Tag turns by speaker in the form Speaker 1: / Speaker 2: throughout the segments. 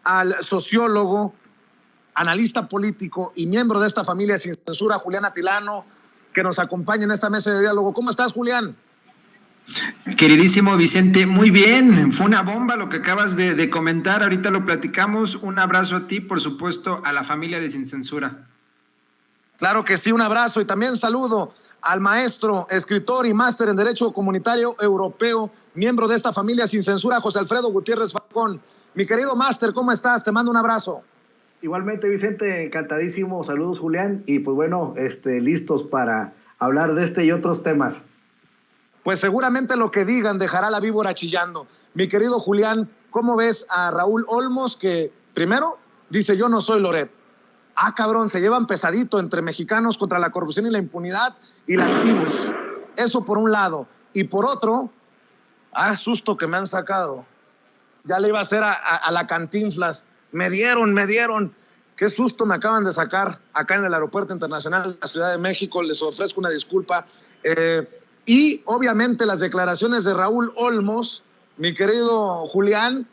Speaker 1: al sociólogo, analista político y miembro de esta familia sin censura, Julián Atilano, que nos acompaña en esta mesa de diálogo. ¿Cómo estás, Julián?
Speaker 2: Queridísimo Vicente, muy bien, fue una bomba lo que acabas de comentar, ahorita lo platicamos. Un abrazo a ti, por supuesto, a la familia de Sin Censura.
Speaker 1: Claro que sí, un abrazo y también saludo al maestro, escritor y máster en Derecho Comunitario Europeo, miembro de esta familia sin censura, José Alfredo Gutiérrez Falcón. Mi querido máster, ¿cómo estás? Te mando un abrazo.
Speaker 3: Igualmente, Vicente, encantadísimo. Saludos, Julián. Y pues bueno, listos para hablar de este y otros temas.
Speaker 1: Pues seguramente lo que digan dejará la víbora chillando. Mi querido Julián, ¿cómo ves a Raúl Olmos, que primero dice yo no soy Loret? Ah, cabrón, se llevan pesadito entre mexicanos contra la corrupción y la impunidad y latinos. Eso por un lado. Y por otro, susto que me han sacado. Ya le iba a hacer a la Cantinflas. Me dieron. Qué susto me acaban de sacar acá en el Aeropuerto Internacional de la Ciudad de México. Les ofrezco una disculpa. Y obviamente las declaraciones de Raúl Olmos, mi querido Julián,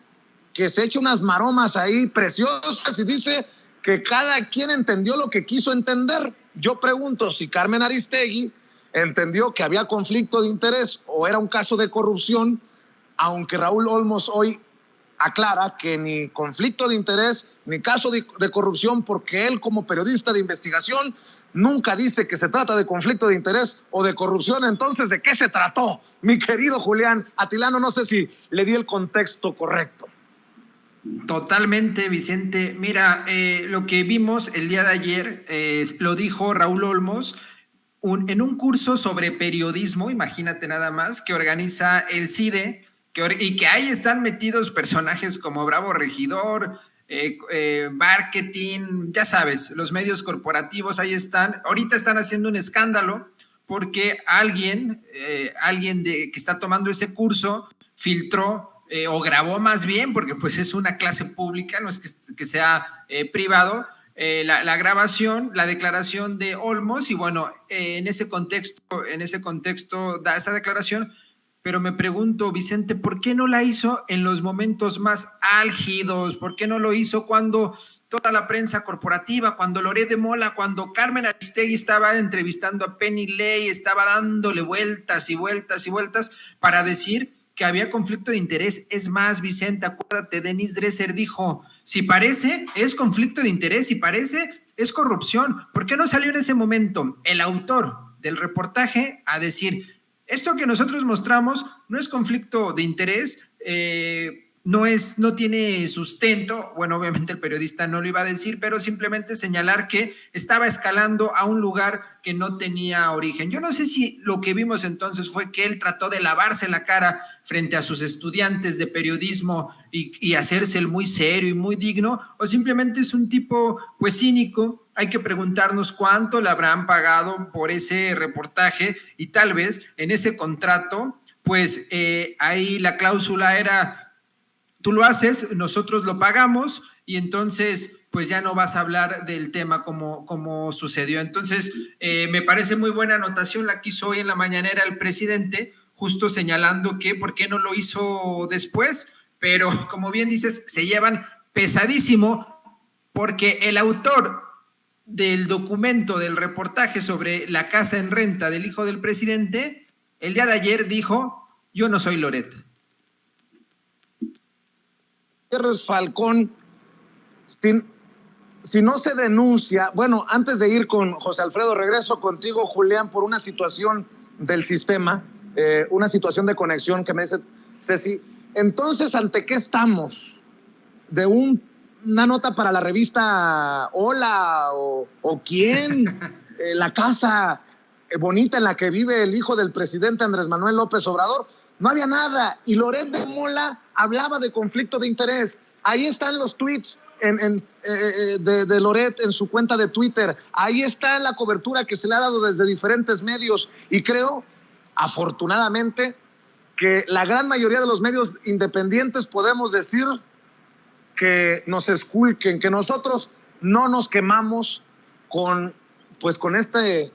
Speaker 1: que se echa unas maromas ahí preciosas y dice que cada quien entendió lo que quiso entender. Yo pregunto si Carmen Aristegui entendió que había conflicto de interés o era un caso de corrupción, aunque Raúl Olmos hoy aclara que ni conflicto de interés ni caso de corrupción, porque él, como periodista de investigación, nunca dice que se trata de conflicto de interés o de corrupción. Entonces, ¿de qué se trató, mi querido Julián Atilano? No sé si le di el contexto correcto.
Speaker 2: Totalmente, Vicente. Mira, lo que vimos el día de ayer, lo dijo Raúl Olmos, en un curso sobre periodismo, imagínate nada más, que organiza el CIDE, y que ahí están metidos personajes como Bravo Regidor, marketing, ya sabes, los medios corporativos ahí están. Ahorita están haciendo un escándalo porque alguien que está tomando ese curso filtró o grabó más bien, porque pues es una clase pública, no es que sea privado, la grabación, la declaración de Olmos, y bueno, en ese contexto da esa declaración. Pero me pregunto, Vicente, ¿por qué no la hizo en los momentos más álgidos? ¿Por qué no lo hizo cuando toda la prensa corporativa, cuando Loret de Mola, cuando Carmen Aristegui estaba entrevistando a Penny Ley, estaba dándole vueltas y vueltas y vueltas para decir que había conflicto de interés? Es más, Vicente, acuérdate, Denise Dresser dijo, si parece, es conflicto de interés, si parece, es corrupción. ¿Por qué no salió en ese momento el autor del reportaje a decir, esto que nosotros mostramos no es conflicto de interés, no tiene sustento? Bueno, obviamente el periodista no lo iba a decir, pero simplemente señalar que estaba escalando a un lugar que no tenía origen. Yo no sé si lo que vimos entonces fue que él trató de lavarse la cara frente a sus estudiantes de periodismo y hacerse el muy serio y muy digno, o simplemente es un tipo pues cínico. Hay que preguntarnos cuánto le habrán pagado por ese reportaje, y tal vez en ese contrato, pues ahí la cláusula era, tú lo haces, nosotros lo pagamos, y entonces pues ya no vas a hablar del tema como sucedió. Entonces me parece muy buena anotación la que hizo hoy en la mañanera el presidente, justo señalando que por qué no lo hizo después, pero como bien dices, se llevan pesadísimo, porque el autor del documento, del reportaje sobre la casa en renta del hijo del presidente, el día de ayer dijo, yo no soy Loret.
Speaker 1: Gutiérrez Falcón, si no se denuncia, bueno, antes de ir con José Alfredo, regreso contigo, Julián, por una situación del sistema, una situación de conexión que me dice Ceci. Entonces, ¿ante qué estamos? ¿De una nota para la revista Hola o quién? La casa bonita en la que vive el hijo del presidente Andrés Manuel López Obrador. No había nada. Y Loret de Mola hablaba de conflicto de interés. Ahí están los tweets de Loret en su cuenta de Twitter. Ahí está la cobertura que se le ha dado desde diferentes medios. Y creo, afortunadamente, que la gran mayoría de los medios independientes podemos decir que nos esculquen, que nosotros no nos quemamos con este,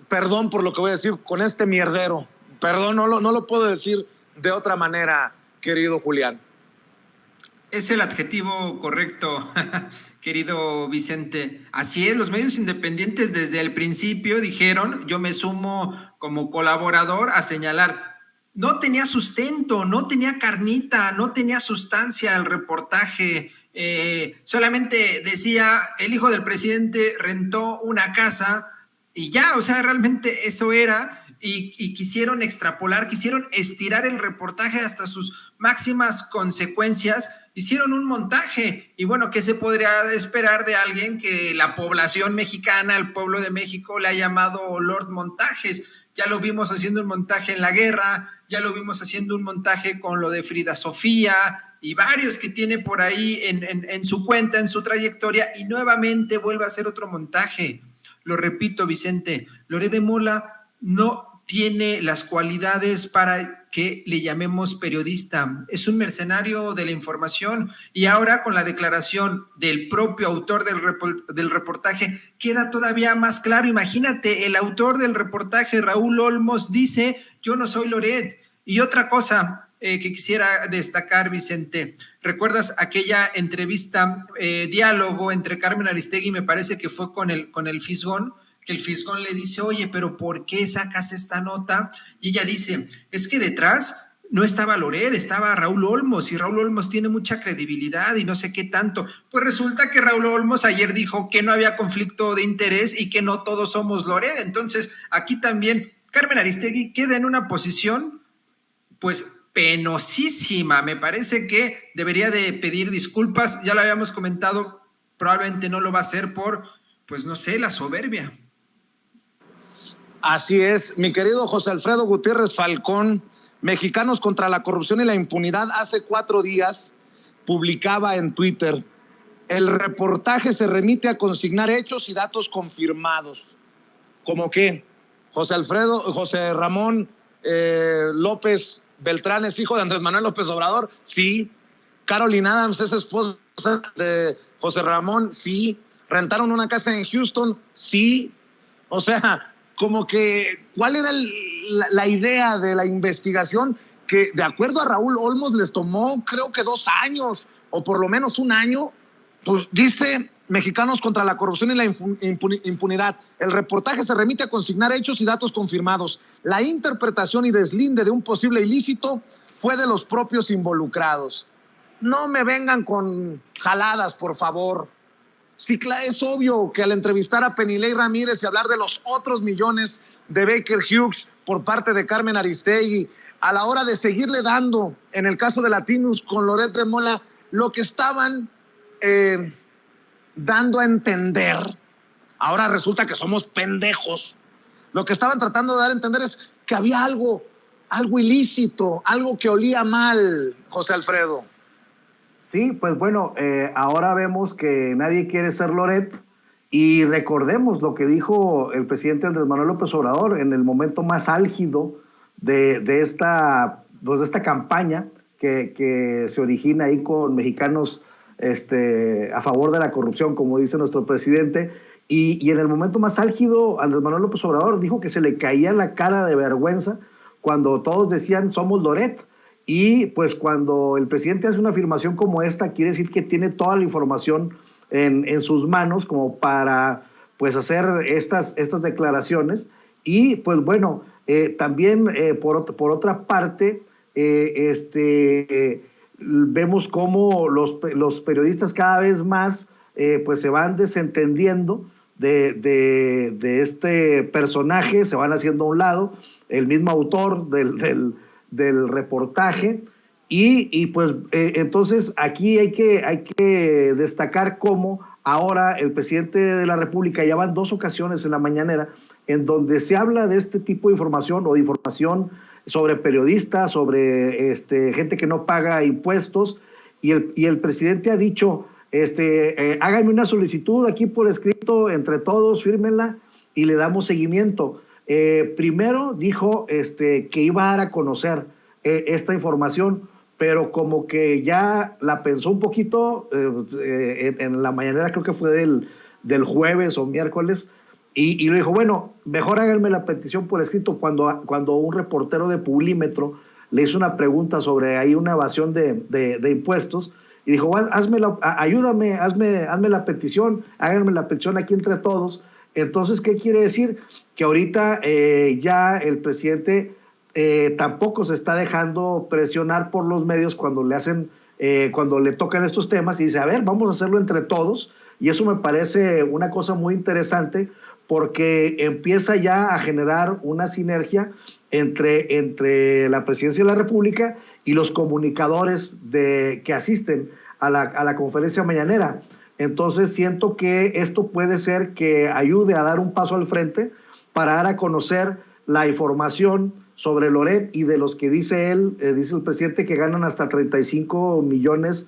Speaker 1: perdón por lo que voy a decir, con este mierdero. Perdón, no lo puedo decir de otra manera, querido Julián.
Speaker 2: Es el adjetivo correcto, querido Vicente. Así es, los medios independientes desde el principio dijeron, yo me sumo como colaborador a señalar, no tenía sustento, no tenía carnita, no tenía sustancia el reportaje. Solamente decía, el hijo del presidente rentó una casa y ya, o sea, realmente eso era. Y quisieron extrapolar, quisieron estirar el reportaje hasta sus máximas consecuencias, hicieron un montaje. Y bueno, ¿qué se podría esperar de alguien que la población mexicana, el pueblo de México, le ha llamado Lord Montajes? Ya lo vimos haciendo un montaje en la guerra, ya lo vimos haciendo un montaje con lo de Frida Sofía y varios que tiene por ahí en su cuenta, en su trayectoria, y nuevamente vuelve a hacer otro montaje. Lo repito, Vicente, Loret de Mola no tiene las cualidades para que le llamemos periodista. Es un mercenario de la información y ahora con la declaración del propio autor del reportaje queda todavía más claro. Imagínate, el autor del reportaje, Raúl Olmos, dice, yo no soy Loret. Y otra cosa que quisiera destacar, Vicente, ¿recuerdas aquella entrevista, diálogo entre Carmen Aristegui, me parece que fue con el Fisgón? Que el Fisgón le dice, oye, pero ¿por qué sacas esta nota? Y ella dice, es que detrás no estaba Loret, estaba Raúl Olmos, y Raúl Olmos tiene mucha credibilidad y no sé qué tanto. Pues resulta que Raúl Olmos ayer dijo que no había conflicto de interés y que no todos somos Loret. Entonces, aquí también Carmen Aristegui queda en una posición, pues, penosísima. Me parece que debería de pedir disculpas, ya lo habíamos comentado, probablemente no lo va a hacer por, pues, no sé, la soberbia.
Speaker 1: Así es, mi querido José Alfredo Gutiérrez Falcón, Mexicanos contra la Corrupción y la Impunidad, hace 4 días publicaba en Twitter, el reportaje se remite a consignar hechos y datos confirmados. ¿Cómo qué? José Ramón López Beltrán es hijo de Andrés Manuel López Obrador, sí. Caroline Adams es esposa de José Ramón, sí. Rentaron una casa en Houston, sí. O sea, como que, ¿cuál era la idea de la investigación? Que de acuerdo a Raúl Olmos les tomó creo que 2 años o por lo menos 1 año. Pues dice Mexicanos contra la Corrupción y la Impunidad, el reportaje se remite a consignar hechos y datos confirmados. La interpretación y deslinde de un posible ilícito fue de los propios involucrados. No me vengan con jaladas, por favor. Sí, es obvio que al entrevistar a Penilei Ramírez y hablar de los otros millones de Baker Hughes por parte de Carmen Aristegui, a la hora de seguirle dando, en el caso de Latinus con Loret de Mola, lo que estaban dando a entender, ahora resulta que somos pendejos. Lo que estaban tratando de dar a entender es que había algo ilícito, algo que olía mal, José Alfredo.
Speaker 3: Sí, pues bueno, ahora vemos que nadie quiere ser Loret y recordemos lo que dijo el presidente Andrés Manuel López Obrador en el momento más álgido de esta campaña que se origina ahí con Mexicanos a favor de la corrupción, como dice nuestro presidente, y en el momento más álgido Andrés Manuel López Obrador dijo que se le caía la cara de vergüenza cuando todos decían somos Loret. Y pues cuando el presidente hace una afirmación como esta, quiere decir que tiene toda la información en sus manos como para pues hacer estas declaraciones. Y pues bueno, también por otra parte, vemos cómo los periodistas cada vez más pues se van desentendiendo de este personaje, se van haciendo a un lado, el mismo autor del reportaje, y pues entonces aquí hay que destacar cómo ahora el presidente de la República, ya van 2 ocasiones en la mañanera en donde se habla de este tipo de información o de información sobre periodistas, sobre gente que no paga impuestos, y el presidente ha dicho, háganme una solicitud aquí por escrito entre todos, fírmenla y le damos seguimiento. Primero dijo que iba a dar a conocer esta información, pero como que ya la pensó un poquito en la mañanera, creo que fue del jueves o miércoles, y le dijo, bueno, mejor háganme la petición por escrito. Cuando un reportero de Publímetro le hizo una pregunta sobre ahí una evasión de impuestos, y dijo, ayúdame, hazme la petición, háganme la petición aquí entre todos. Entonces, ¿qué quiere decir? Que ahorita ya el presidente tampoco se está dejando presionar por los medios cuando le tocan estos temas, y dice, a ver, vamos a hacerlo entre todos, y eso me parece una cosa muy interesante, porque empieza ya a generar una sinergia entre la Presidencia de la República y los comunicadores que asisten a la conferencia mañanera. Entonces siento que esto puede ser que ayude a dar un paso al frente para dar a conocer la información sobre Loret y de los que dice él, dice el presidente, que ganan hasta 35 millones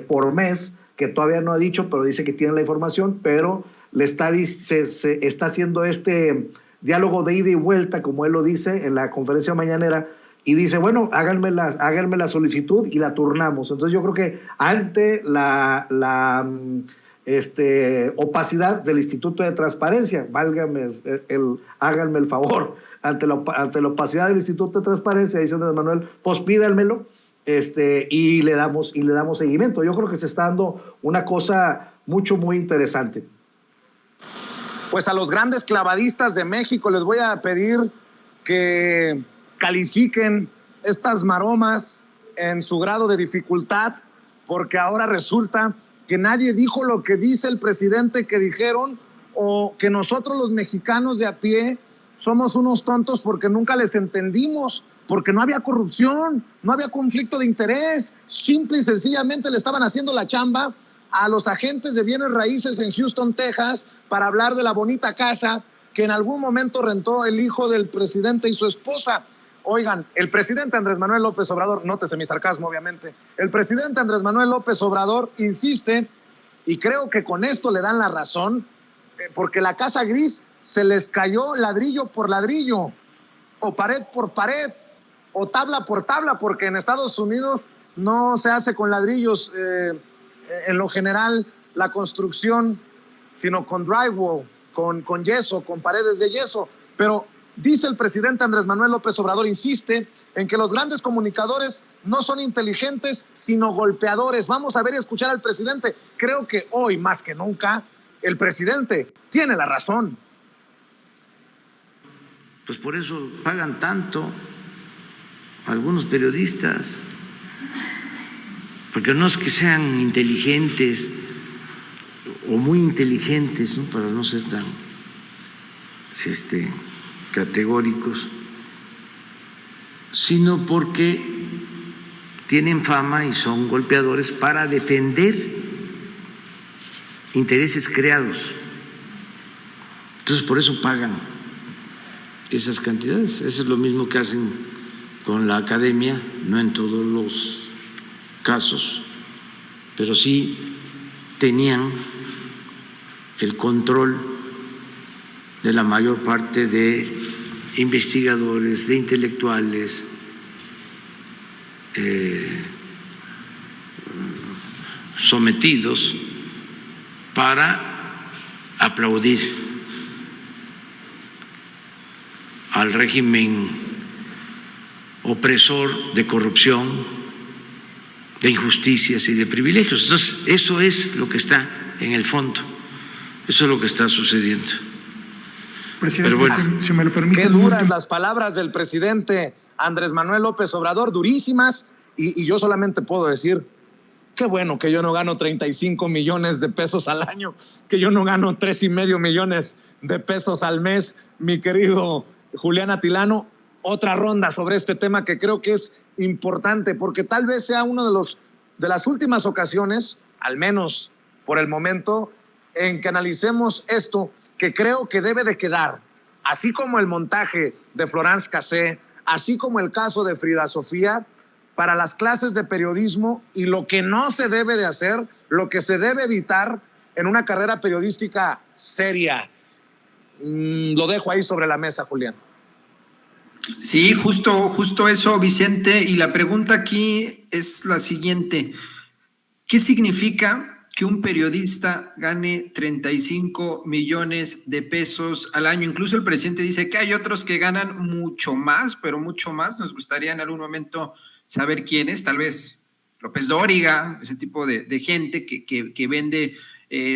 Speaker 3: por mes, que todavía no ha dicho, pero dice que tiene la información, pero se está haciendo este diálogo de ida y vuelta, como él lo dice en la conferencia mañanera, y dice, bueno, háganme la solicitud y la turnamos. Entonces yo creo que ante la opacidad del Instituto de Transparencia, háganme el favor, ante la opacidad del Instituto de Transparencia, dice Andrés Manuel, pues pídanmelo, y le damos seguimiento. Yo creo que se está dando una cosa muy interesante.
Speaker 1: Pues a los grandes clavadistas de México les voy a pedir que califiquen estas maromas en su grado de dificultad, porque ahora resulta que nadie dijo lo que dice el presidente que dijeron, o que nosotros los mexicanos de a pie somos unos tontos porque nunca les entendimos, porque no había corrupción, no había conflicto de interés, simple y sencillamente le estaban haciendo la chamba a los agentes de bienes raíces en Houston, Texas, para hablar de la bonita casa que en algún momento rentó el hijo del presidente y su esposa. Oigan, el presidente Andrés Manuel López Obrador, nótese mi sarcasmo obviamente, el presidente Andrés Manuel López Obrador insiste, y creo que con esto le dan la razón, porque la casa gris se les cayó ladrillo por ladrillo, o pared por pared, o tabla por tabla, porque en Estados Unidos no se hace con ladrillos en lo general la construcción, sino con drywall, con yeso, con paredes de yeso. Pero dice el presidente Andrés Manuel López Obrador, insiste en que los grandes comunicadores no son inteligentes, sino golpeadores. Vamos a ver y escuchar al presidente. Creo que hoy, más que nunca, el presidente tiene la razón.
Speaker 4: Pues por eso pagan tanto algunos periodistas, porque no es que sean inteligentes o muy inteligentes, ¿no?, para no ser tan categóricos, sino porque tienen fama y son golpeadores para defender intereses creados. Entonces por eso pagan esas cantidades. Eso es lo mismo que hacen con la academia, no en todos los casos, pero sí tenían el control de la mayor parte de investigadores, de intelectuales, sometidos para aplaudir al régimen opresor de corrupción, de injusticias y de privilegios. Entonces, eso es lo que está en el fondo, eso es lo que está sucediendo.
Speaker 1: Presidente, pero bueno, si me lo permite. Qué duras las palabras del presidente Andrés Manuel López Obrador, durísimas, y yo solamente puedo decir, qué bueno que yo no gano 35 millones de pesos al año, que yo no gano 3.5 millones de pesos al mes, mi querido Julián Atilano. Otra ronda sobre este tema que creo que es importante, porque tal vez sea uno de las últimas ocasiones, al menos por el momento, en que analicemos esto, que creo que debe de quedar, así como el montaje de Florence Cassé, así como el caso de Frida Sofía, para las clases de periodismo, y lo que no se debe de hacer, lo que se debe evitar en una carrera periodística seria. Lo dejo ahí sobre la mesa, Julián.
Speaker 2: Sí, justo eso, Vicente. Y la pregunta aquí es la siguiente. ¿Qué significa que un periodista gane 35 millones de pesos al año? Incluso el presidente dice que hay otros que ganan mucho más, pero mucho más. Nos gustaría en algún momento saber quiénes, tal vez López Dóriga, ese tipo de gente que vende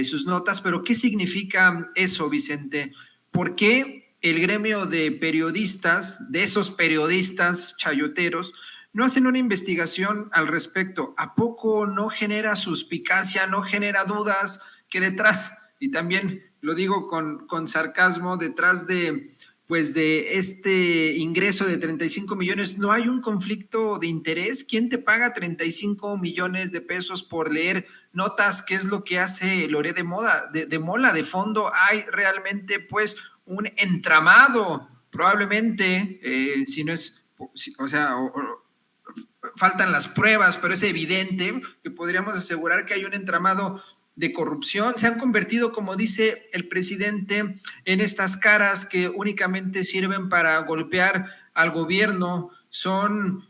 Speaker 2: sus notas. Pero ¿qué significa eso, Vicente? ¿Por qué el gremio de periodistas, de esos periodistas chayoteros, no hacen una investigación al respecto? ¿A poco no genera suspicacia, no genera dudas que detrás, y también lo digo con sarcasmo, detrás de este ingreso de 35 millones, ¿no hay un conflicto de interés? ¿Quién te paga 35 millones de pesos por leer notas? ¿Qué es lo que hace Loret de Mola? De fondo hay realmente pues un entramado, probablemente, si no es, o sea, faltan las pruebas, pero es evidente que podríamos asegurar que hay un entramado de corrupción. Se han convertido, como dice el presidente, en estas caras que únicamente sirven para golpear al gobierno. Son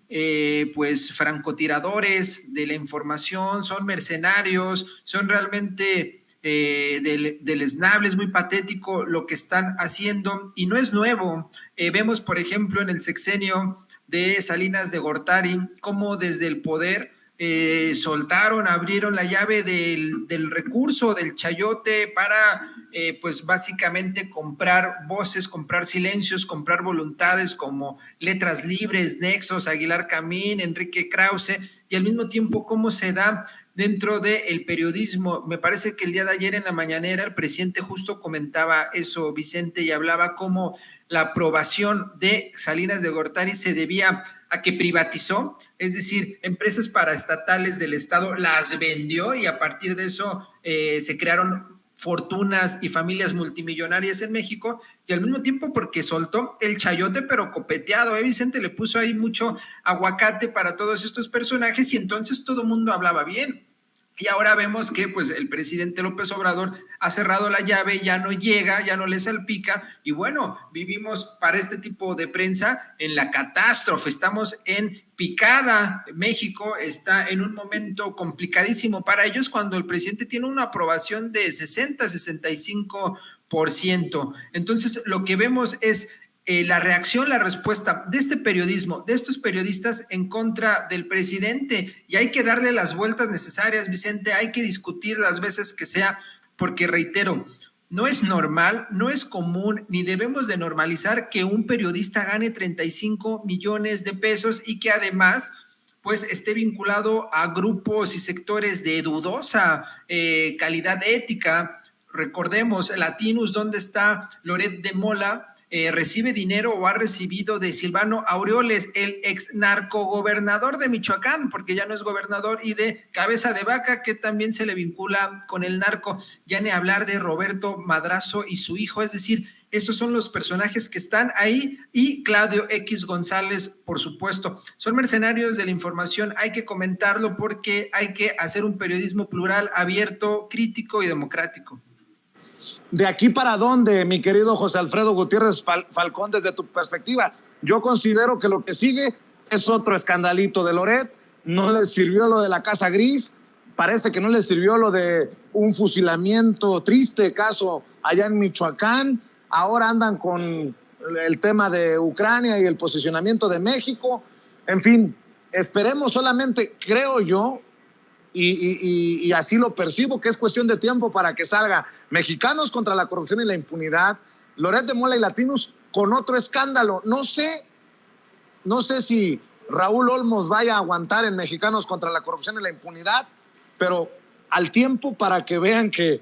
Speaker 2: pues francotiradores de la información, son mercenarios, son realmente deleznables. Es muy patético lo que están haciendo y no es nuevo. Vemos, por ejemplo, en el sexenio de Salinas de Gortari, cómo desde el poder soltaron, abrieron la llave del recurso del chayote para pues básicamente comprar voces, comprar silencios, comprar voluntades como Letras Libres, Nexos, Aguilar Camín, Enrique Krause, y al mismo tiempo cómo se da dentro del periodismo. Me parece que el día de ayer en la mañanera el presidente justo comentaba eso, Vicente, y hablaba cómo la aprobación de Salinas de Gortari se debía a que privatizó, es decir, empresas paraestatales del Estado las vendió y a partir de eso se crearon fortunas y familias multimillonarias en México, y al mismo tiempo porque soltó el chayote pero copeteado, Vicente, le puso ahí mucho aguacate para todos estos personajes y entonces todo el mundo hablaba bien. Y ahora vemos que pues el presidente López Obrador ha cerrado la llave, ya no llega, ya no le salpica, y bueno, vivimos para este tipo de prensa en la catástrofe, estamos en picada. México está en un momento complicadísimo para ellos cuando el presidente tiene una aprobación de 60-65%. Entonces lo que vemos es la reacción, la respuesta de este periodismo, de estos periodistas en contra del presidente, y hay que darle las vueltas necesarias, Vicente, hay que discutir las veces que sea, porque reitero, no es normal, no es común, ni debemos de normalizar que un periodista gane 35 millones de pesos y que además pues esté vinculado a grupos y sectores de dudosa calidad ética. Recordemos, Latinus, ¿dónde está Loret de Mola? Recibe dinero o ha recibido de Silvano Aureoles, el ex narcogobernador de Michoacán, porque ya no es gobernador, y de Cabeza de Vaca, que también se le vincula con el narco. Ya ni hablar de Roberto Madrazo y su hijo, es decir, esos son los personajes que están ahí, y Claudio X González, por supuesto. Son mercenarios de la información, hay que comentarlo porque hay que hacer un periodismo plural, abierto, crítico y democrático.
Speaker 1: ¿De aquí para dónde, mi querido José Alfredo Gutiérrez Falcón, desde tu perspectiva? Yo considero que lo que sigue es otro escandalito de Loret. No les sirvió lo de la Casa Gris, parece que no les sirvió lo de un fusilamiento, triste caso allá en Michoacán. Ahora andan con el tema de Ucrania y el posicionamiento de México. En fin, esperemos solamente, creo yo, y así lo percibo, que es cuestión de tiempo para que salga Mexicanos contra la corrupción y la impunidad, Loret de Mola y Latinus con otro escándalo. No sé si Raúl Olmos vaya a aguantar en Mexicanos contra la corrupción y la impunidad, pero al tiempo, para que vean que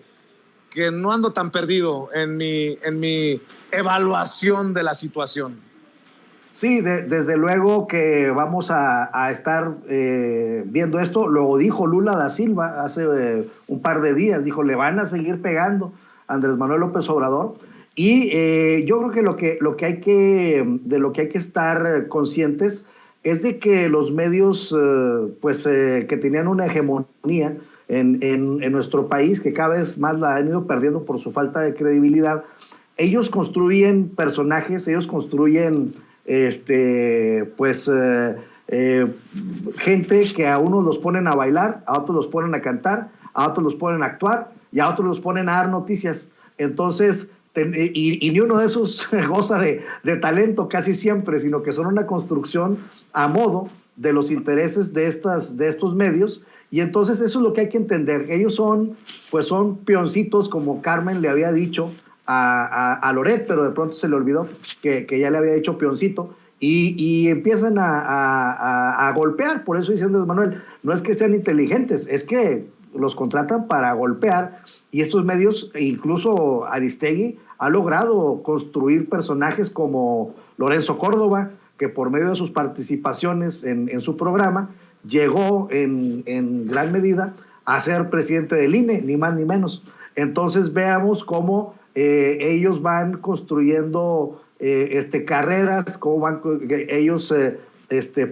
Speaker 1: no ando tan perdido en mi evaluación de la situación.
Speaker 3: Sí, desde luego que vamos a estar viendo esto. Lo dijo Lula da Silva hace un par de días, dijo, le van a seguir pegando a Andrés Manuel López Obrador. Y yo creo que lo que hay que estar conscientes es de que los medios que tenían una hegemonía en nuestro país, que cada vez más la han ido perdiendo por su falta de credibilidad, ellos construyen personajes, ellos construyen gente que a unos los ponen a bailar, a otros los ponen a cantar, a otros los ponen a actuar y a otros los ponen a dar noticias. Entonces, y ni uno de esos goza de talento casi siempre, sino que son una construcción a modo de los intereses de estos medios, y entonces eso es lo que hay que entender. Ellos son peoncitos, como Carmen le había dicho a Loret, pero de pronto se le olvidó que ya le había dicho peoncito, y empiezan a golpear. Por eso dice Andrés Manuel, no es que sean inteligentes, es que los contratan para golpear, y estos medios, incluso Aristegui, ha logrado construir personajes como Lorenzo Córdoba, que por medio de sus participaciones en su programa, llegó en gran medida a ser presidente del INE, ni más ni menos. Entonces veamos cómo ellos van construyendo carreras, cómo ellos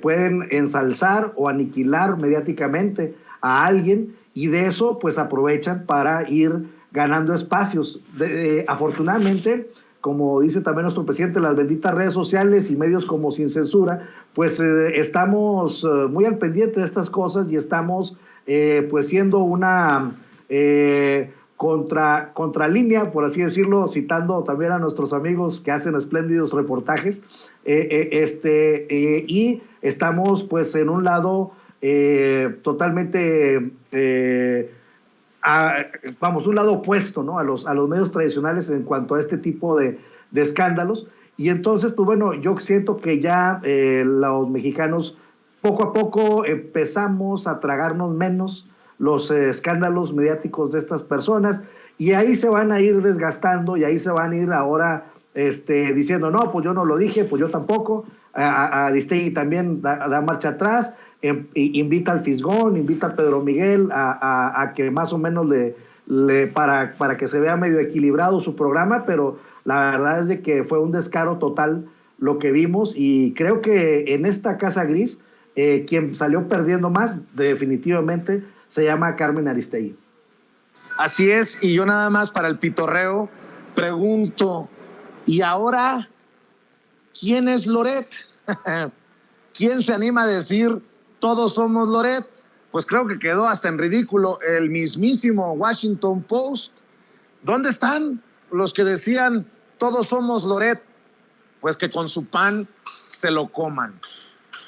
Speaker 3: pueden ensalzar o aniquilar mediáticamente a alguien, y de eso pues aprovechan para ir ganando espacios. Afortunadamente, como dice también nuestro presidente, las benditas redes sociales y medios como Sin Censura, pues estamos muy al pendiente de estas cosas, y estamos pues siendo una contralínea, por así decirlo, citando también a nuestros amigos que hacen espléndidos reportajes, y estamos pues en un lado totalmente un lado opuesto, ¿no?, a los medios tradicionales en cuanto a este tipo de escándalos. Y entonces, pues bueno, yo siento que ya los mexicanos poco a poco empezamos a tragarnos menos los escándalos mediáticos de estas personas, y ahí se van a ir desgastando, y ahí se van a ir ahora diciendo, no, pues yo no lo dije, pues yo tampoco. Aristegui también da marcha atrás, invita al Fisgón, invita a Pedro Miguel a que más o menos para que se vea medio equilibrado su programa, pero la verdad es de que fue un descaro total lo que vimos, y creo que en esta Casa Gris quien salió perdiendo más definitivamente se llama Carmen Aristegui.
Speaker 1: Así es, y yo nada más para el pitorreo pregunto, ¿y ahora quién es Loret? ¿Quién se anima a decir todos somos Loret? Pues creo que quedó hasta en ridículo el mismísimo Washington Post. ¿Dónde están los que decían todos somos Loret? Pues que con su pan se lo coman.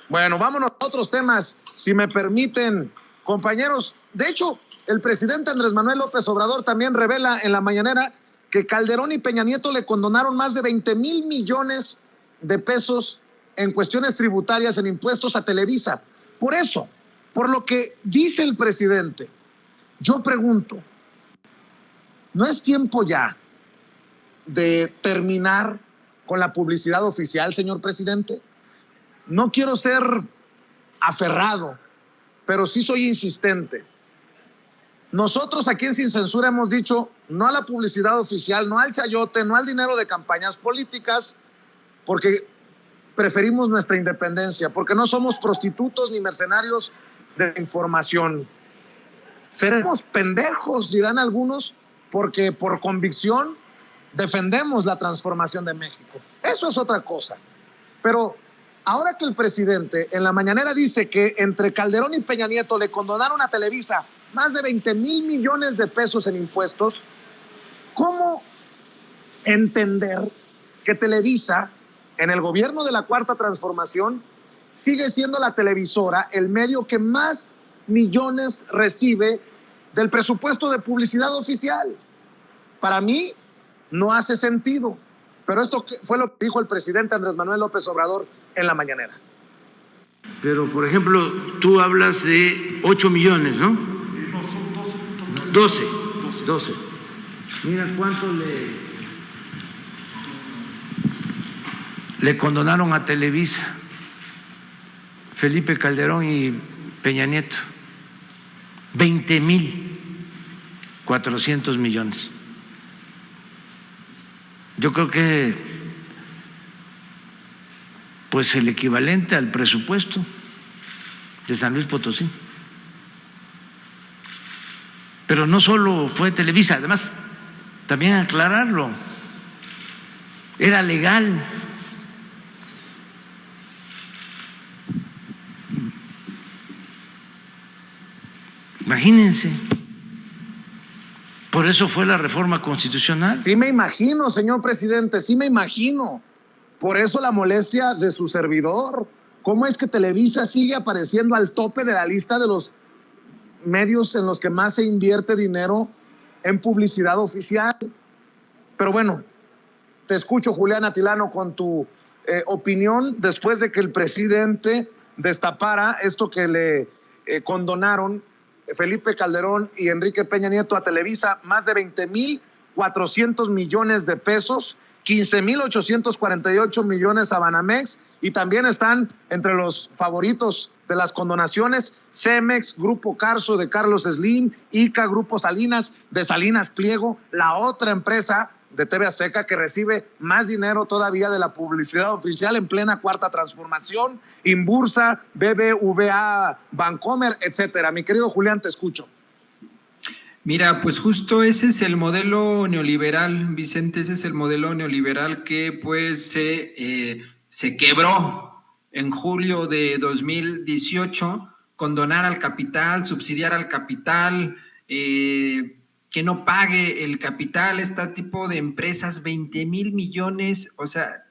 Speaker 1: Bueno, vámonos a otros temas, si me permiten, compañeros. De hecho, el presidente Andrés Manuel López Obrador también revela en la mañanera que Calderón y Peña Nieto le condonaron más de 20,000 millones de pesos en cuestiones tributarias, en impuestos a Televisa. Por eso, por lo que dice el presidente, yo pregunto, ¿no es tiempo ya de terminar con la publicidad oficial, señor presidente? No quiero ser aferrado, pero sí soy insistente. Nosotros aquí en Sin Censura hemos dicho no a la publicidad oficial, no al chayote, no al dinero de campañas políticas, porque preferimos nuestra independencia, porque no somos prostitutos ni mercenarios de información. Seremos pendejos, dirán algunos, porque por convicción defendemos la transformación de México. Eso es otra cosa. Pero ahora que el presidente en la mañanera dice que entre Calderón y Peña Nieto le condonaron a Televisa más de 20,000 millones de pesos en impuestos, ¿cómo entender que Televisa, en el gobierno de la Cuarta Transformación, sigue siendo la televisora, el medio que más millones recibe del presupuesto de publicidad oficial? Para mí no hace sentido, pero esto fue lo que dijo el presidente Andrés Manuel López Obrador en la mañanera.
Speaker 4: Pero, por ejemplo, tú hablas de 8 millones, ¿no?
Speaker 5: No, son 12.
Speaker 4: 12. Mira cuánto le condonaron a Televisa, Felipe Calderón y Peña Nieto. 20,400 millones. Yo creo que pues el equivalente al presupuesto de San Luis Potosí. Pero no solo fue Televisa, además, también aclararlo, era legal. Imagínense. Por eso fue la reforma constitucional.
Speaker 1: Sí me imagino, señor presidente, sí me imagino. Por eso la molestia de su servidor, ¿Cómo es que Televisa sigue apareciendo al tope de la lista de los medios en los que más se invierte dinero en publicidad oficial? Pero bueno, te escucho, Julián Atilano, con tu opinión después de que el presidente destapara esto que le condonaron Felipe Calderón y Enrique Peña Nieto a Televisa, más de 20,400 millones de pesos, 15,848 millones a Banamex, y también están entre los favoritos de las condonaciones Cemex, Grupo Carso de Carlos Slim, ICA, Grupo Salinas de Salinas Pliego, la otra empresa de TV Azteca que recibe más dinero todavía de la publicidad oficial en plena cuarta transformación, Inbursa, BBVA, Bancomer, etcétera. Mi querido Julián, te escucho.
Speaker 2: Mira, pues justo ese es el modelo neoliberal, Vicente, ese es el modelo neoliberal que pues se quebró en julio de 2018, condonar al capital, subsidiar al capital, que no pague el capital, este tipo de empresas, 20,000 millones, o sea,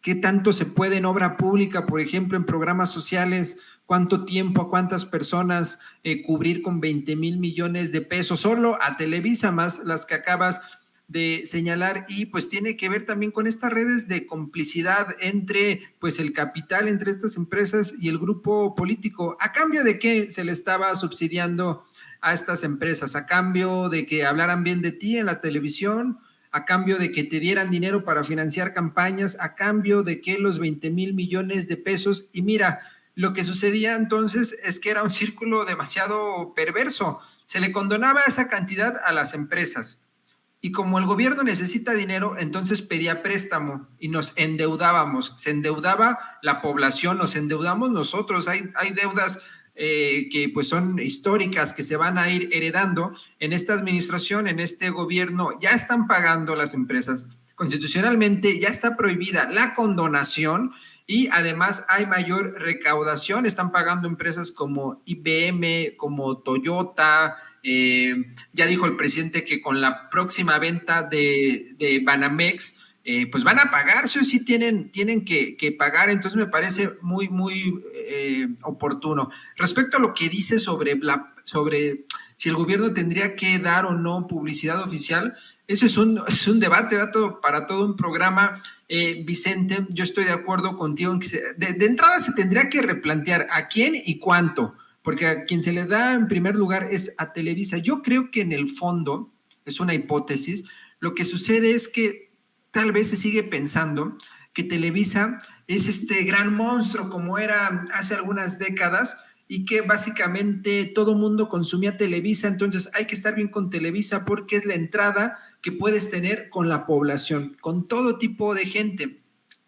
Speaker 2: ¿qué tanto se puede en obra pública, por ejemplo, en programas sociales? ¿Cuánto tiempo, a cuántas personas cubrir con 20,000 millones de pesos? Solo a Televisa, más las que acabas de señalar, y pues tiene que ver también con estas redes de complicidad entre pues el capital, entre estas empresas y el grupo político. ¿A cambio de qué se le estaba subsidiando a estas empresas? ¿A cambio de que hablaran bien de ti en la televisión? ¿A cambio de que te dieran dinero para financiar campañas? ¿A cambio de que los 20,000 millones de pesos? Y mira, lo que sucedía entonces es que era un círculo demasiado perverso. Se le condonaba esa cantidad a las empresas. Y como el gobierno necesita dinero, entonces pedía préstamo y nos endeudábamos. Se endeudaba la población, nos endeudamos nosotros. Hay deudas que pues son históricas, que se van a ir heredando. En esta administración, en este gobierno, ya están pagando las empresas. Constitucionalmente ya está prohibida la condonación y además hay mayor recaudación. Están pagando empresas como IBM, como Toyota. Ya dijo el presidente que con la próxima venta de Banamex, pues van a pagar, sí tienen que pagar. Entonces me parece muy oportuno. Respecto a lo que dice sobre si el gobierno tendría que dar o no publicidad oficial, eso es un debate para todo un programa, Vicente. Yo estoy de acuerdo contigo en que de entrada se tendría que replantear a quién y cuánto, porque a quien se le da en primer lugar es a Televisa. Yo creo que en el fondo, es una hipótesis, lo que sucede es que tal vez se sigue pensando que Televisa es este gran monstruo como era hace algunas décadas y que básicamente todo mundo consumía Televisa, entonces hay que estar bien con Televisa porque es la entrada que puedes tener con la población, con todo tipo de gente.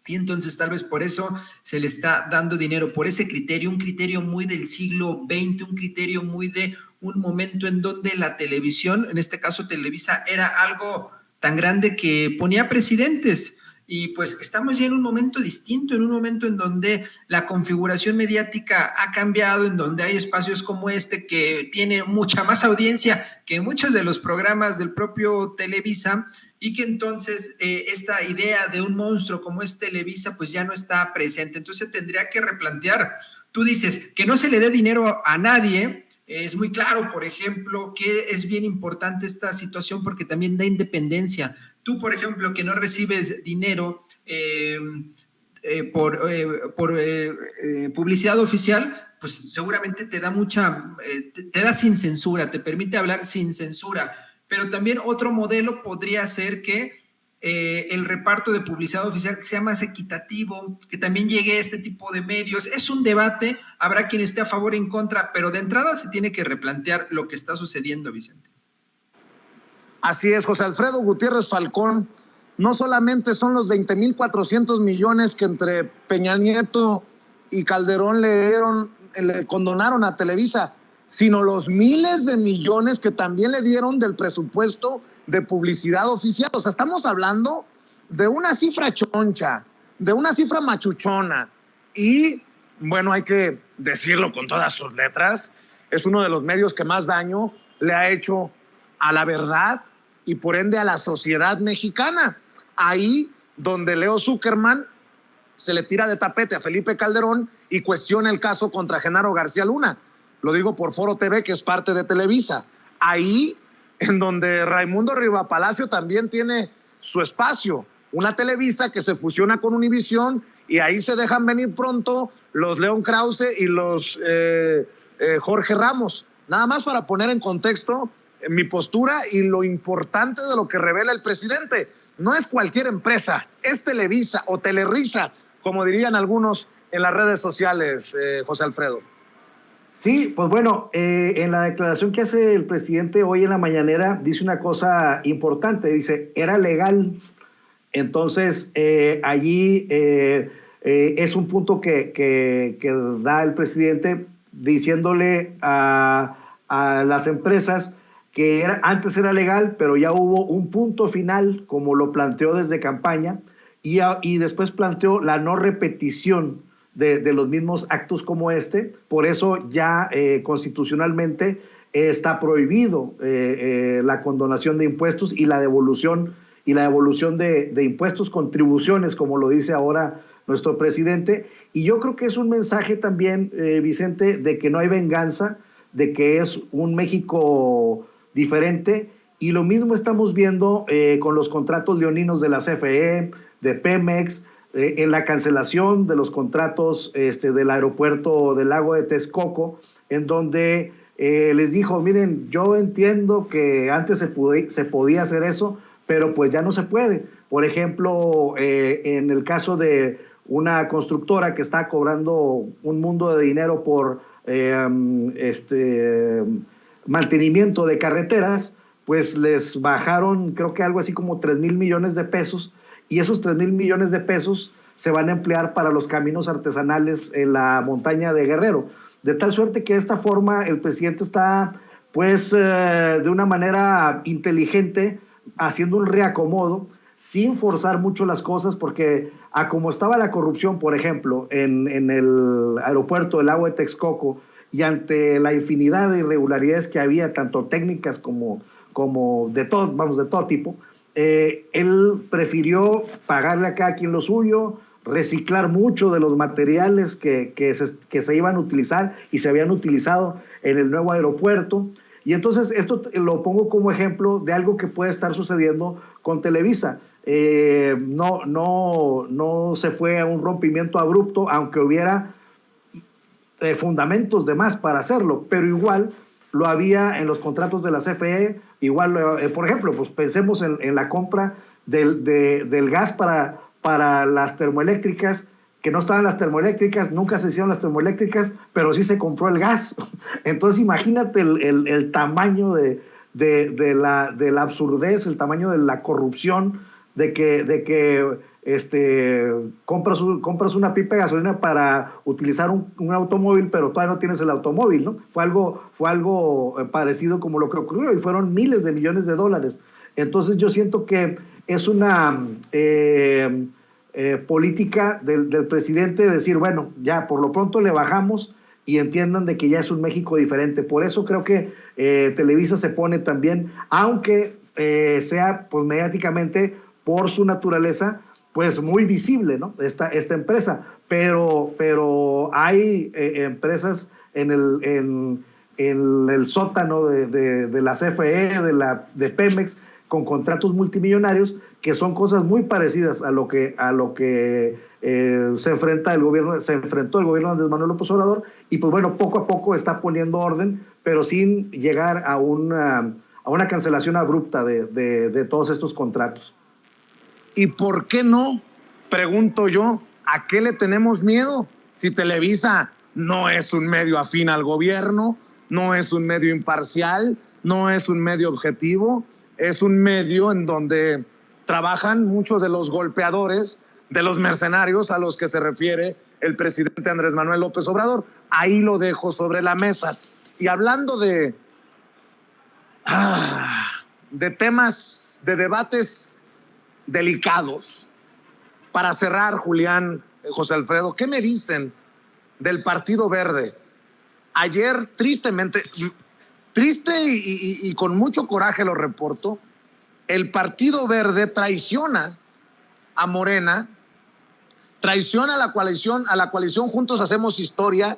Speaker 2: Y entonces tal vez por eso se le está dando dinero, por ese criterio, un criterio muy del siglo XX, un criterio muy de un momento en donde la televisión, en este caso Televisa, era algo tan grande que ponía presidentes. Y pues estamos ya en un momento distinto, en un momento en donde la configuración mediática ha cambiado, en donde hay espacios como este que tiene mucha más audiencia que muchos de los programas del propio Televisa, y que entonces esta idea de un monstruo como es Televisa pues ya no está presente. Entonces tendría que replantear. Tú dices que no se le dé dinero a nadie. Es muy claro, por ejemplo, que es bien importante esta situación porque también da independencia. Tú, por ejemplo, que no recibes dinero por publicidad oficial, pues seguramente te da te da sin censura, te permite hablar sin censura. Pero también otro modelo podría ser que el reparto de publicidad oficial sea más equitativo, que también llegue a este tipo de medios. Es un debate, habrá quien esté a favor o en contra, pero de entrada se tiene que replantear lo que está sucediendo, Vicente.
Speaker 1: Así es, José Alfredo Gutiérrez Falcón. No solamente son los 20,400 millones que entre Peña Nieto y Calderón le condonaron a Televisa, sino los miles de millones que también le dieron del presupuesto de publicidad oficial. O sea, estamos hablando de una cifra choncha, de una cifra machuchona. Y, bueno, hay que decirlo con todas sus letras, es uno de los medios que más daño le ha hecho a la verdad y por ende a la sociedad mexicana. Ahí donde Leo Zuckerman se le tira de tapete a Felipe Calderón y cuestiona el caso contra Genaro García Luna. Lo digo por Foro TV, que es parte de Televisa. Ahí, en donde Raimundo Rivapalacio también tiene su espacio, una Televisa que se fusiona con Univisión, y ahí se dejan venir pronto los León Krause y los Jorge Ramos. Nada más para poner en contexto mi postura y lo importante de lo que revela el presidente. No es cualquier empresa, es Televisa o Telerisa, como dirían algunos en las redes sociales, José Alfredo.
Speaker 3: Sí, pues bueno, en la declaración que hace el presidente hoy en la mañanera dice una cosa importante, dice, era legal. Entonces, allí es un punto que da el presidente diciéndole a las empresas que antes era legal, pero ya hubo un punto final, como lo planteó desde campaña, y después planteó la no repetición de los mismos actos como este. Por eso ya constitucionalmente está prohibido la condonación de impuestos y la devolución de impuestos, contribuciones, como lo dice ahora nuestro presidente. Y yo creo que es un mensaje también, Vicente, de que no hay venganza, de que es un México diferente, y lo mismo estamos viendo con los contratos leoninos de la CFE, de Pemex, en la cancelación de los contratos del aeropuerto del lago de Texcoco, en donde les dijo, miren, yo entiendo que antes se podía hacer eso, pero pues ya no se puede. Por ejemplo, en el caso de una constructora que está cobrando un mundo de dinero por mantenimiento de carreteras, pues les bajaron, creo que algo así como 3,000 millones de pesos, y esos 3,000 millones de pesos se van a emplear para los caminos artesanales en la montaña de Guerrero. De tal suerte que de esta forma el presidente está, pues, de una manera inteligente, haciendo un reacomodo, sin forzar mucho las cosas, porque a como estaba la corrupción, por ejemplo, en el aeropuerto del lago de Texcoco, y ante la infinidad de irregularidades que había, tanto técnicas como de todo tipo, él prefirió pagarle a cada quien lo suyo, reciclar mucho de los materiales que se iban a utilizar y se habían utilizado en el nuevo aeropuerto. Y entonces esto lo pongo como ejemplo de algo que puede estar sucediendo con Televisa. No se fue a un rompimiento abrupto, aunque hubiera fundamentos de más para hacerlo, pero igual lo había en los contratos de la CFE, igual, por ejemplo, pues pensemos en la compra del gas para las termoeléctricas, que no estaban las termoeléctricas, nunca se hicieron las termoeléctricas, pero sí se compró el gas. Entonces imagínate el tamaño de la absurdez, el tamaño de la corrupción, de que compras una pipa de gasolina para utilizar un automóvil, pero todavía no tienes el automóvil, ¿no? Fue algo parecido como lo que ocurrió, y fueron miles de millones de dólares. Entonces yo siento que es una política del presidente de decir, bueno, ya por lo pronto le bajamos, y entiendan de que ya es un México diferente. Por eso creo que Televisa se pone también, aunque sea pues mediáticamente, por su naturaleza, pues muy visible, ¿no? Esta empresa, pero hay empresas en el sótano de la CFE, de Pemex, con contratos multimillonarios, que son cosas muy parecidas a lo que se enfrentó el gobierno de Andrés Manuel López Obrador, y pues bueno, poco a poco está poniendo orden, pero sin llegar a una cancelación abrupta de todos estos contratos.
Speaker 1: ¿Y por qué no? Pregunto yo, ¿a qué le tenemos miedo? Si Televisa no es un medio afín al gobierno, no es un medio imparcial, no es un medio objetivo, es un medio en donde trabajan muchos de los golpeadores, de los mercenarios a los que se refiere el presidente Andrés Manuel López Obrador. Ahí lo dejo sobre la mesa. Y hablando de temas, de debates delicados, para cerrar, Julián, José Alfredo, ¿qué me dicen del Partido Verde? Ayer, tristemente, triste y con mucho coraje lo reporto, el Partido Verde traiciona a Morena, traiciona a la coalición Juntos Hacemos Historia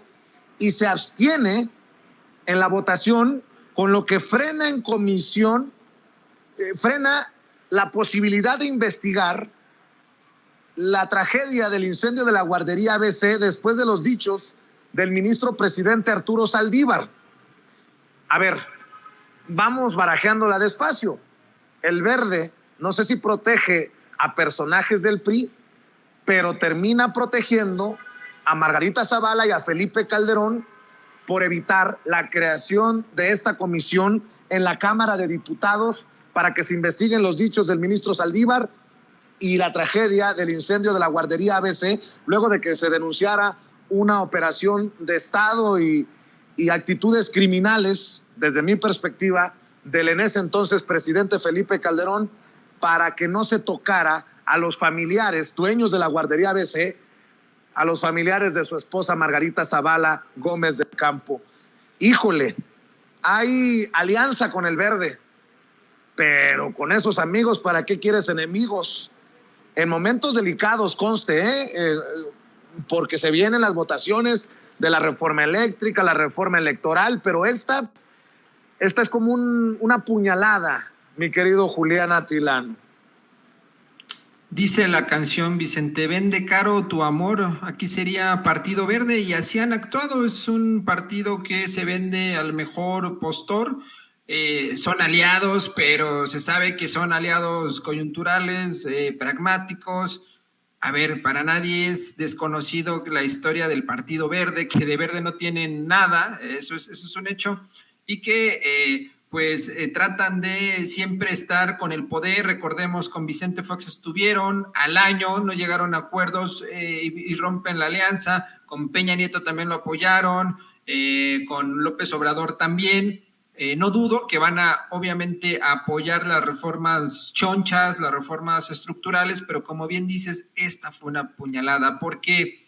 Speaker 1: y se abstiene en la votación, con lo que frena en comisión, frena la posibilidad de investigar la tragedia del incendio de la guardería ABC después de los dichos del ministro presidente Arturo Saldívar. A ver, vamos barajeándola despacio. El Verde, no sé si protege a personajes del PRI, pero termina protegiendo a Margarita Zavala y a Felipe Calderón por evitar la creación de esta comisión en la Cámara de Diputados para que se investiguen los dichos del ministro Saldívar y la tragedia del incendio de la guardería ABC, luego de que se denunciara una operación de Estado y actitudes criminales, desde mi perspectiva, del en ese entonces presidente Felipe Calderón, para que no se tocara a los familiares dueños de la guardería ABC, a los familiares de su esposa Margarita Zavala Gómez del Campo. Híjole, hay alianza con el Verde, pero con esos amigos, ¿para qué quieres enemigos? En momentos delicados, conste, porque se vienen las votaciones de la reforma eléctrica, la reforma electoral, pero esta es como una puñalada, mi querido Julián Atilano.
Speaker 2: Dice la canción, Vicente, vende caro tu amor. Aquí sería Partido Verde y así han actuado. Es un partido que se vende al mejor postor. Son aliados, pero se sabe que son aliados coyunturales, pragmáticos. A ver, para nadie es desconocido la historia del Partido Verde, que de verde no tienen nada, eso es un hecho, y que tratan de siempre estar con el poder. Recordemos, con Vicente Fox estuvieron al año, no llegaron a acuerdos y rompen la alianza. Con Peña Nieto también lo apoyaron, con López Obrador también. No dudo que van a, obviamente, a apoyar las reformas chonchas, las reformas estructurales, pero como bien dices, esta fue una puñalada, porque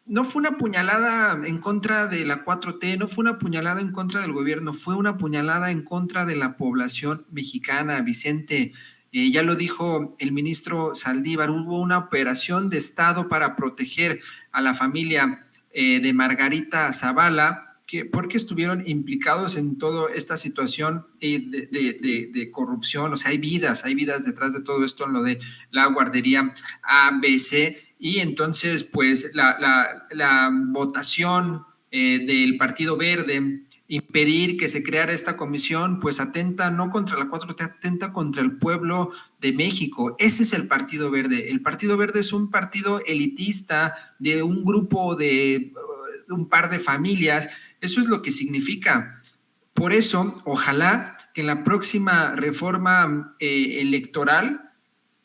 Speaker 2: no fue una puñalada en contra de la 4T, no fue una puñalada en contra del gobierno, fue una puñalada en contra de la población mexicana, Vicente. Ya lo dijo el ministro Saldívar, hubo una operación de Estado para proteger a la familia de Margarita Zavala, porque estuvieron implicados en toda esta situación de corrupción. O sea, hay vidas detrás de todo esto en lo de la guardería ABC. Y entonces, pues, la votación del Partido Verde, impedir que se creara esta comisión, pues atenta no contra la 4T, atenta contra el pueblo de México. Ese es el Partido Verde. El Partido Verde es un partido elitista de un grupo de un par de familias. Eso es lo que significa. Por eso, ojalá que en la próxima reforma electoral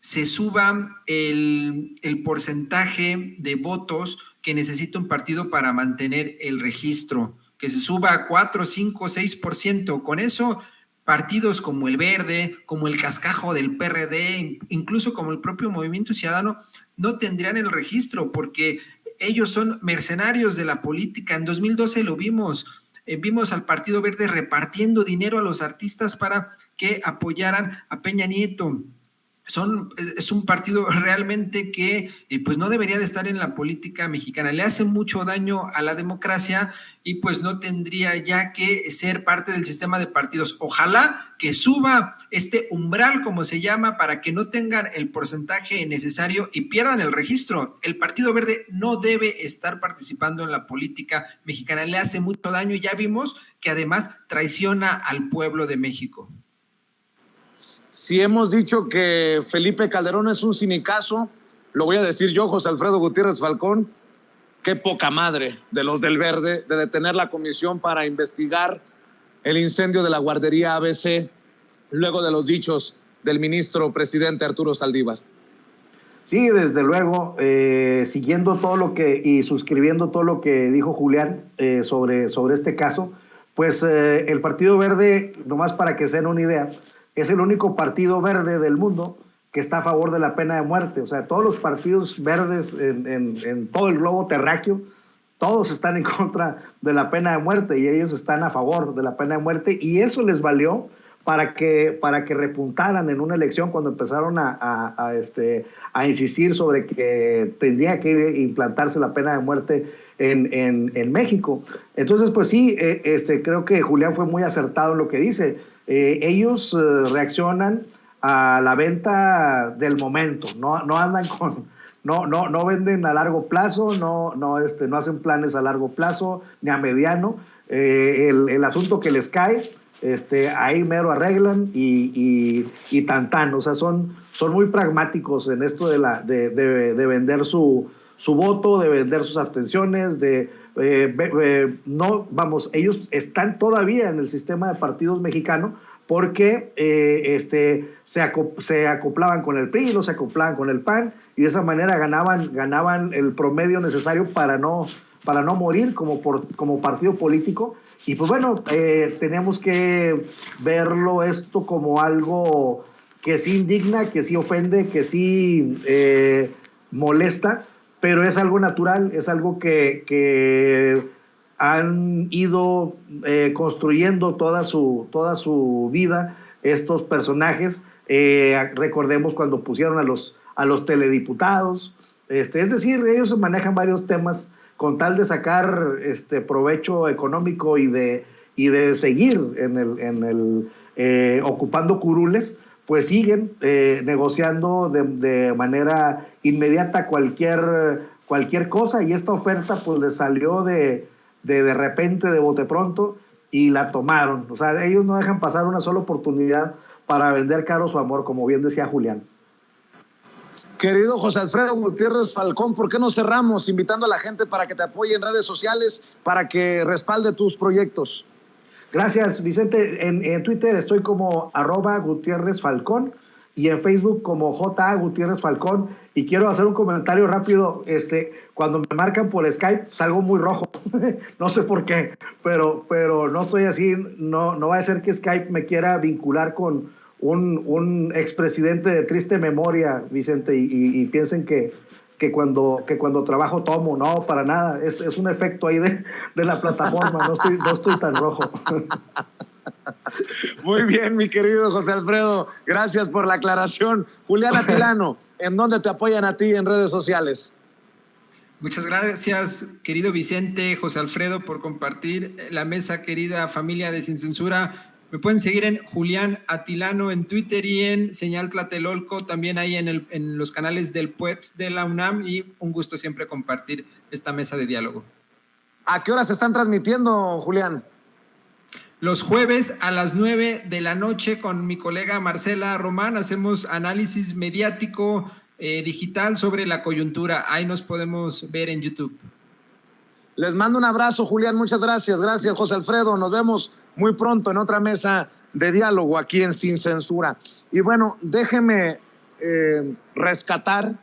Speaker 2: se suba el porcentaje de votos que necesita un partido para mantener el registro, que se suba a 4, 5, 6%. Con eso, partidos como el Verde, como el Cascajo del PRD, incluso como el propio Movimiento Ciudadano, no tendrían el registro, porque ellos son mercenarios de la política. En 2012 lo vimos al Partido Verde repartiendo dinero a los artistas para que apoyaran a Peña Nieto. Es un partido realmente que pues no debería de estar en la política mexicana, le hace mucho daño a la democracia y pues no tendría ya que ser parte del sistema de partidos. Ojalá que suba este umbral, como se llama, para que no tengan el porcentaje necesario y pierdan el registro. El Partido Verde no debe estar participando en la política mexicana, le hace mucho daño y ya vimos que además traiciona al pueblo de México.
Speaker 1: Si hemos dicho que Felipe Calderón es un sinicazo, lo voy a decir yo, José Alfredo Gutiérrez Falcón, qué poca madre de los del Verde de detener la comisión para investigar el incendio de la guardería ABC, luego de los dichos del ministro presidente Arturo Saldívar.
Speaker 3: Sí, desde luego, siguiendo todo lo que y suscribiendo todo lo que dijo Julián sobre este caso, pues el Partido Verde, nomás para que se den una idea, es el único partido verde del mundo que está a favor de la pena de muerte. O sea, todos los partidos verdes en todo el globo terráqueo, todos están en contra de la pena de muerte y ellos están a favor de la pena de muerte, y eso les valió para que repuntaran en una elección cuando empezaron a insistir sobre que tendría que implantarse la pena de muerte en México. Entonces, pues sí, creo que Julián fue muy acertado en lo que dice. Ellos reaccionan a la venta del momento, no andan con... No venden a largo plazo, no hacen planes a largo plazo ni a mediano. El asunto que les cae, ahí mero arreglan y tan. O sea, son muy pragmáticos en esto de vender su voto, de vender sus abstenciones, ellos están todavía en el sistema de partidos mexicano porque se acoplaban con el PRI, no se acoplaban con el PAN, y de esa manera ganaban el promedio necesario para no morir como partido político. Y pues bueno, tenemos que verlo esto como algo que sí indigna, que sí ofende, que sí molesta, pero es algo natural, es algo que han ido construyendo toda su vida estos personajes. Recordemos cuando pusieron a los telediputados, es decir, ellos manejan varios temas con tal de sacar provecho económico y de seguir ocupando curules, pues siguen negociando de manera inmediata cualquier cosa, y esta oferta pues les salió de repente, de bote pronto, y la tomaron. O sea, ellos no dejan pasar una sola oportunidad para vender caro su amor, como bien decía Julián.
Speaker 1: Querido José Alfredo Gutiérrez Falcón, ¿por qué no cerramos invitando a la gente para que te apoye en redes sociales, para que respalde tus proyectos?
Speaker 3: Gracias, Vicente. En Twitter estoy como @Gutiérrez Falcón y en Facebook como J. Gutiérrez Falcón. Y quiero hacer un comentario rápido. Cuando me marcan por Skype salgo muy rojo. No sé por qué, pero no estoy así. No va a ser que Skype me quiera vincular con un expresidente de triste memoria, Vicente, y piensen que cuando trabajo tomo. No, para nada. Es un efecto ahí de la plataforma. No estoy tan rojo.
Speaker 1: Muy bien, mi querido José Alfredo. Gracias por la aclaración. Julián Atilano, ¿en dónde te apoyan a ti en redes sociales?
Speaker 2: Muchas gracias, querido Vicente, José Alfredo, por compartir la mesa, querida familia de Sin Censura. Me pueden seguir en Julián Atilano en Twitter y en Señal Tlatelolco, también ahí en los canales del PUETS de la UNAM, y un gusto siempre compartir esta mesa de diálogo.
Speaker 1: ¿A qué hora se están transmitiendo, Julián?
Speaker 2: Los jueves a las 9 de la noche con mi colega Marcela Román hacemos análisis mediático digital sobre la coyuntura. Ahí nos podemos ver en YouTube.
Speaker 1: Les mando un abrazo, Julián. Muchas gracias. Gracias, José Alfredo. Nos vemos muy pronto en otra mesa de diálogo aquí en Sin Censura. Y bueno, déjeme rescatar